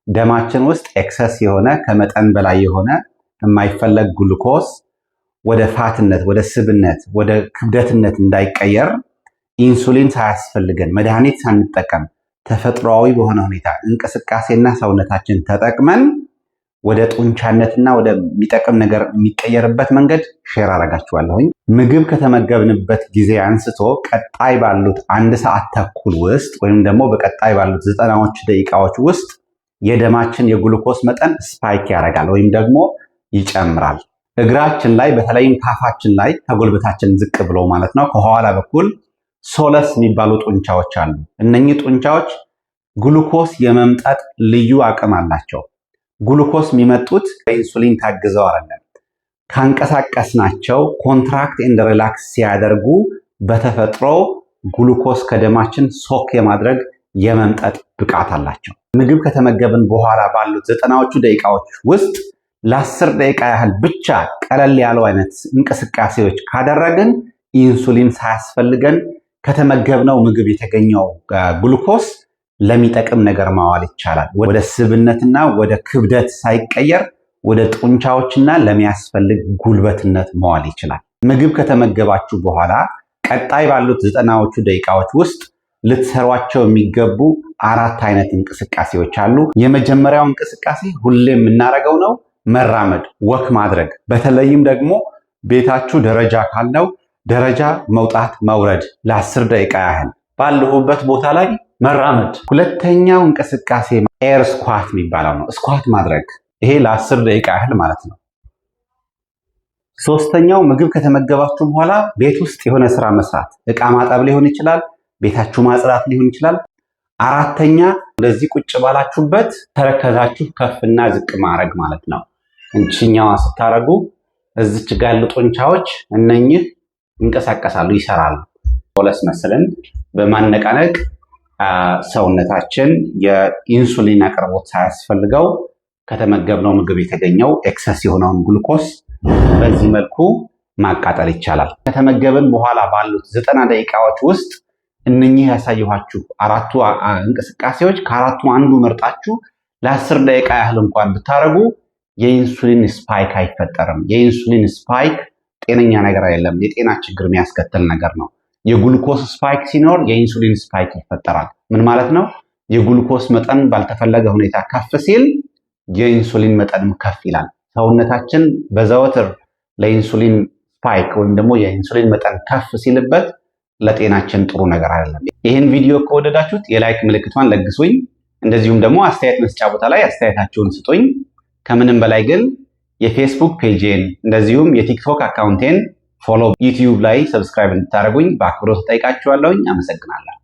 ደማችን ውስጥ ኤክሰስ የሆነ ከመጠን በላይ የሆነ የማይፈለግ ግሉኮስ ወደ ፋትነት፣ ወደ ስብነት፣ ወደ ክብደትነት እንዳይቀየር ኢንሱሊን ሳያስፈልገን መድኃኒት ሳንጠቀም ተፈጥሯዊ በሆነ ሁኔታ እንቅስቃሴና ሰውነታችን ተጠቅመን ወደ ጡንቻነትና ወደ የሚጠቅም ነገር የሚቀየርበት መንገድ ሼር አደርጋችኋለሁኝ። ምግብ ከተመገብንበት ጊዜ አንስቶ ቀጣይ ባሉት 1 ሰዓት ተኩል ውስጥ ወይም ደግሞ በቀጣይ ባሉት 90ዎቹ ደቂቃዎች ውስጥ የደማችን የግሉኮስ መጠን ስፓይክ ያደርጋል ወይም ደግሞ ይጨምራል። እግራችን ላይ በተለይም ታፋችን ላይ ከጉልበታችን ዝቅ ብሎ ማለት ነው ከኋላ በኩል ሶለስ የሚባሉ ጡንቻዎች አሉ። እነኚህ ጡንቻዎች ግሉኮስ የመምጠጥ ልዩ አቅም አላቸው። ግሉኮስ የሚመጡት በኢንሱሊን ታግዘው አይደለም። ካንቀሳቀስናቸው ኮንትራክት ኤንድ ሪላክስ ሲያደርጉ በተፈጥሮ ግሉኮስ ከደማችን ሶክ የማድረግ የመምጠጥ ብቃት አላቸው። ምግብ ከተመገብን በኋላ ባሉት 90ዎቹ ደቂቃዎች ውስጥ ለ10 ደቂቃ ያህል ብቻ ቀለል ያሉ አይነት እንቅስቃሴዎች ካደረግን ኢንሱሊን ሳያስፈልገን ከተመገብነው ምግብ የተገኘው ግሉኮስ ለሚጠቅም ነገር ማዋል ይቻላል። ወደ ስብነትና ወደ ክብደት ሳይቀየር ወደ ጡንቻዎችና ለሚያስፈልግ ጉልበትነት መዋል ይችላል። ምግብ ከተመገባችሁ በኋላ ቀጣይ ባሉት 90ዎቹ ደቂቃዎች ውስጥ ልትሰሯቸው የሚገቡ 4 አይነት እንቅስቃሴዎች አሉ። የመጀመሪያው እንቅስቃሴ ሁሌም የምናደርገው ነው፣ መራመድ፣ ወክ ማድረግ። በተለይም ደግሞ ቤታችሁ ደረጃ ካለው ደረጃ መውጣት መውረድ ለ10 ደቂቃ ያህል ባለሁበት ቦታ ላይ መራመድ። ሁለተኛው እንቅስቃሴ ኤር ስኳት የሚባለው ነው፣ ስኳት ማድረግ። ይሄ ለ10 ደቂቃ ያህል ማለት ነው። ሶስተኛው ምግብ ከተመገባችሁ በኋላ ቤት ውስጥ የሆነ ስራ መስራት፣ እቃ ማጠብ ሊሆን ይችላል፣ ቤታችሁ ማጽዳት ሊሆን ይችላል። አራተኛ እንደዚህ ቁጭ ባላችሁበት ተረከዛችሁ ከፍና ዝቅ ማድረግ ማለት ነው። እንቺኛዋ ስታረጉ እዚች ጋር ያሉ ጡንቻዎች እነኚህ ይንቀሳቀሳሉ፣ ይሰራሉ። ሶለስ መስልን በማነቃነቅ ሰውነታችን የኢንሱሊን አቅርቦት ሳያስፈልገው ከተመገብነው ምግብ የተገኘው ኤክሰስ የሆነውን ግሉኮስ በዚህ መልኩ ማቃጠል ይቻላል። ከተመገብን በኋላ ባሉት 90 ደቂቃዎች ውስጥ እነኚህ ያሳየኋችሁ 4ቱ እንቅስቃሴዎች ከ4ቱ አንዱ መርጣችሁ ለ10 ደቂቃ ያህል እንኳን ብታረጉ የኢንሱሊን ስፓይክ አይፈጠርም። የኢንሱሊን ስፓይክ ጤነኛ ነገር አይደለም፣ የጤና ችግር የሚያስከትል ነገር ነው። የግሉኮስ ስፓይክ ሲኖር የኢንሱሊን ስፓይክ ይፈጠራል። ምን ማለት ነው? የግሉኮስ መጠን ባልተፈለገ ሁኔታ ከፍ ሲል የኢንሱሊን መጠንም ከፍ ይላል። ሰውነታችን በዘወትር ለኢንሱሊን ስፓይክ ወይም ደግሞ የኢንሱሊን መጠን ከፍ ሲልበት ለጤናችን ጥሩ ነገር አይደለም። ይህን ቪዲዮ ከወደዳችሁት የላይክ ምልክቷን ለግሱኝ። እንደዚሁም ደግሞ አስተያየት መስጫ ቦታ ላይ አስተያየታችሁን ስጡኝ። ከምንም በላይ ግን የፌስቡክ ፔጅን እንደዚሁም የቲክቶክ አካውንቴን ፎሎ፣ ዩቲዩብ ላይ ሰብስክራይብ እንድታደርጉኝ በአክብሮት ጠይቃችኋለሁኝ። አመሰግናለሁ።